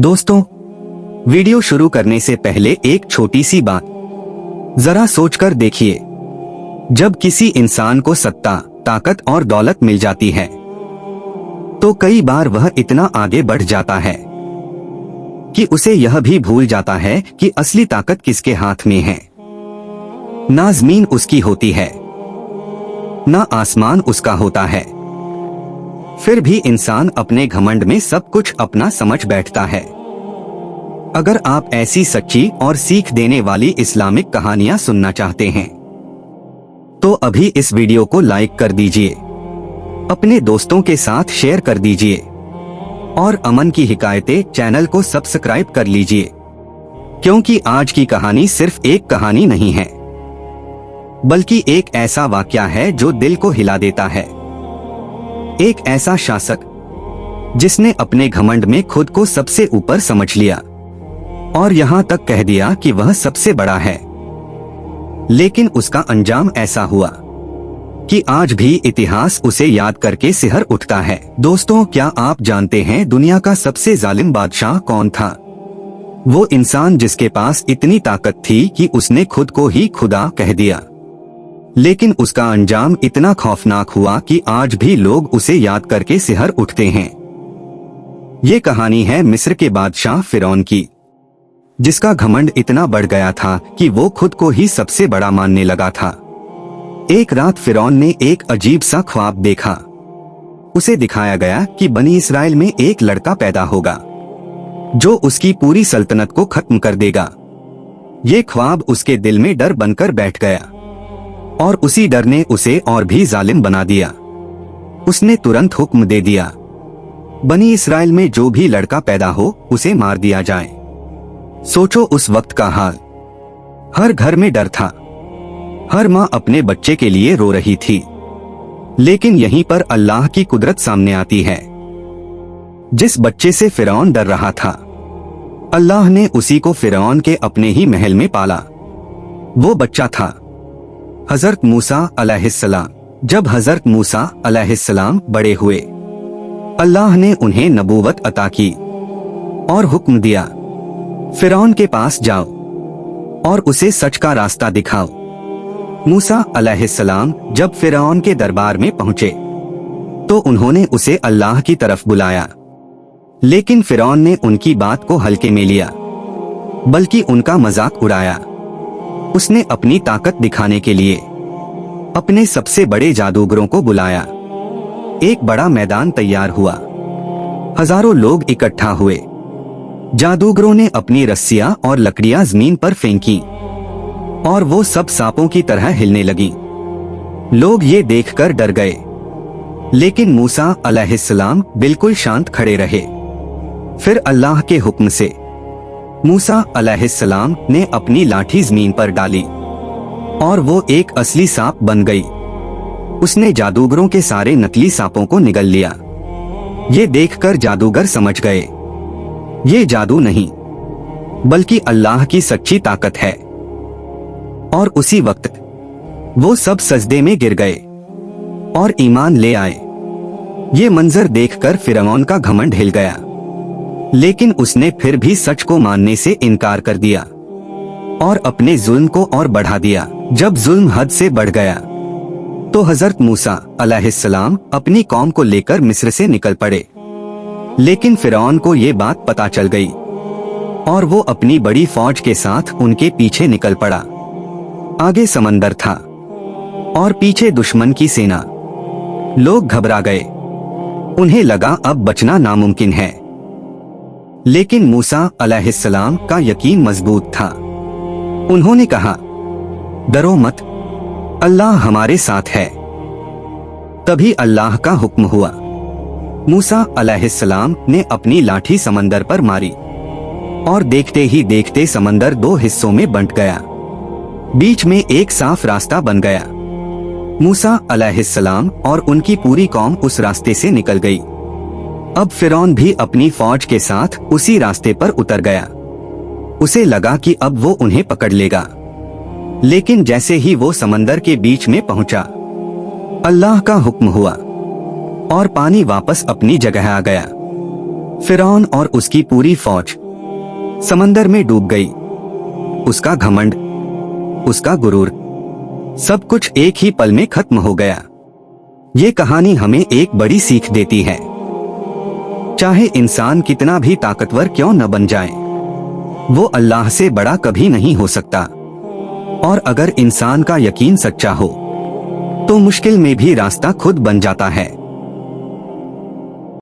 दोस्तों, वीडियो शुरू करने से पहले एक छोटी सी बात जरा सोचकर देखिए। जब किसी इंसान को सत्ता, ताकत और दौलत मिल जाती है तो कई बार वह इतना आगे बढ़ जाता है कि उसे यह भी भूल जाता है कि असली ताकत किसके हाथ में है। ना जमीन उसकी होती है, ना आसमान उसका होता है, फिर भी इंसान अपने घमंड में सब कुछ अपना समझ बैठता है। अगर आप ऐसी सच्ची और सीख देने वाली इस्लामिक कहानियां सुनना चाहते हैं तो अभी इस वीडियो को लाइक कर दीजिए, अपने दोस्तों के साथ शेयर कर दीजिए और अमन की हिकायतें चैनल को सब्सक्राइब कर लीजिए, क्योंकि आज की कहानी सिर्फ एक कहानी नहीं है बल्कि एक ऐसा वाकया है जो दिल को हिला देता है। एक ऐसा शासक जिसने अपने घमंड में खुद को सबसे ऊपर समझ लिया और यहाँ तक कह दिया कि वह सबसे बड़ा है, लेकिन उसका अंजाम ऐसा हुआ कि आज भी इतिहास उसे याद करके सिहर उठता है। दोस्तों, क्या आप जानते हैं दुनिया का सबसे जालिम बादशाह कौन था? वो इंसान जिसके पास इतनी ताकत थी कि उसने खुद को ही खुदा कह दिया, लेकिन उसका अंजाम इतना खौफनाक हुआ कि आज भी लोग उसे याद करके सिहर उठते हैं। ये कहानी है मिस्र के बादशाह फिरौन की, जिसका घमंड इतना बढ़ गया था कि वो खुद को ही सबसे बड़ा मानने लगा था। एक रात फिरौन ने एक अजीब सा ख्वाब देखा। उसे दिखाया गया कि बनी इस्राएल में एक लड़का पैदा होगा जो उसकी पूरी सल्तनत को खत्म कर देगा। ये ख्वाब उसके दिल में डर बनकर बैठ गया और उसी डर ने उसे और भी जालिम बना दिया। उसने तुरंत हुक्म दे दिया, बनी इस्राएल में जो भी लड़का पैदा हो उसे मार दिया जाए। सोचो उस वक्त का हाल। हर घर में डर था, हर माँ अपने बच्चे के लिए रो रही थी। लेकिन यहीं पर अल्लाह की कुदरत सामने आती है। जिस बच्चे से फिरौन डर रहा था, अल्लाह ने उसी को फिरौन के अपने ही महल में पाला। वो बच्चा था हजरत मूसा अलैहिस्सलाम। जब हजरत मूसा अलैहिस्सलाम बड़े हुए, अल्लाह ने उन्हें नबूवत अता की और हुक्म दिया, फिरौन के पास जाओ और उसे सच का रास्ता दिखाओ। मूसा अलैहिस्सलाम जब फिरौन के दरबार में पहुंचे तो उन्होंने उसे अल्लाह की तरफ बुलाया, लेकिन फिरौन ने उनकी बात को हल्के में लिया, बल्कि उनका मजाक उड़ाया। उसने अपनी ताकत दिखाने के लिए अपने सबसे बड़े जादूगरों को बुलाया। एक बड़ा मैदान तैयार हुआ, हजारों लोग इकट्ठा हुए। जादूगरों ने अपनी रस्सियां और लकड़ियां जमीन पर फेंकी और वो सब सांपों की तरह हिलने लगी। लोग ये देखकर डर गए, लेकिन मूसा अलैहिस्सलाम बिल्कुल शांत खड़े रहे। फिर अल्लाह के हुक्म से मूसा अलैहिस्सलाम ने अपनी लाठी जमीन पर डाली और वो एक असली सांप बन गई। उसने जादूगरों के सारे नकली सांपों को निगल लिया। ये देखकर जादूगर समझ गए, ये जादू नहीं बल्कि अल्लाह की सच्ची ताकत है। और उसी वक्त वो सब सजदे में गिर गए और ईमान ले आए। ये मंजर देखकर फिरौन का घमंड हिल गया, लेकिन उसने फिर भी सच को मानने से इनकार कर दिया और अपने जुल्म को और बढ़ा दिया। जब जुल्म हद से बढ़ गया तो हजरत मूसा अलैहिस्सलाम अपनी कौम को लेकर मिस्र से निकल पड़े, लेकिन फिरौन को ये बात पता चल गई और वो अपनी बड़ी फौज के साथ उनके पीछे निकल पड़ा। आगे समंदर था और पीछे दुश्मन की सेना। लोग घबरा गए, उन्हें लगा अब बचना नामुमकिन है, लेकिन मूसा अलैहिस्सलाम का यकीन मजबूत था। उन्होंने कहा, डरो मत, अल्लाह हमारे साथ है। तभी अल्लाह का हुक्म हुआ। मूसा अलैहिस्सलाम ने अपनी लाठी समंदर पर मारी और देखते ही देखते समंदर दो हिस्सों में बंट गया। बीच में एक साफ रास्ता बन गया। मूसा अलैहिस्सलाम और उनकी पूरी कौम उस रास्ते से निकल गई। अब फिरौन भी अपनी फौज के साथ उसी रास्ते पर उतर गया। उसे लगा कि अब वो उन्हें पकड़ लेगा, लेकिन जैसे ही वो समंदर के बीच में पहुंचा, अल्लाह का हुक्म हुआ और पानी वापस अपनी जगह आ गया। फिरौन और उसकी पूरी फौज समंदर में डूब गई। उसका घमंड, उसका गुरूर, सब कुछ एक ही पल में खत्म हो गया। ये कहानी हमें एक बड़ी सीख देती है। चाहे इंसान कितना भी ताकतवर क्यों न बन जाए, वो अल्लाह से बड़ा कभी नहीं हो सकता। और अगर इंसान का यकीन सच्चा हो तो मुश्किल में भी रास्ता खुद बन जाता है।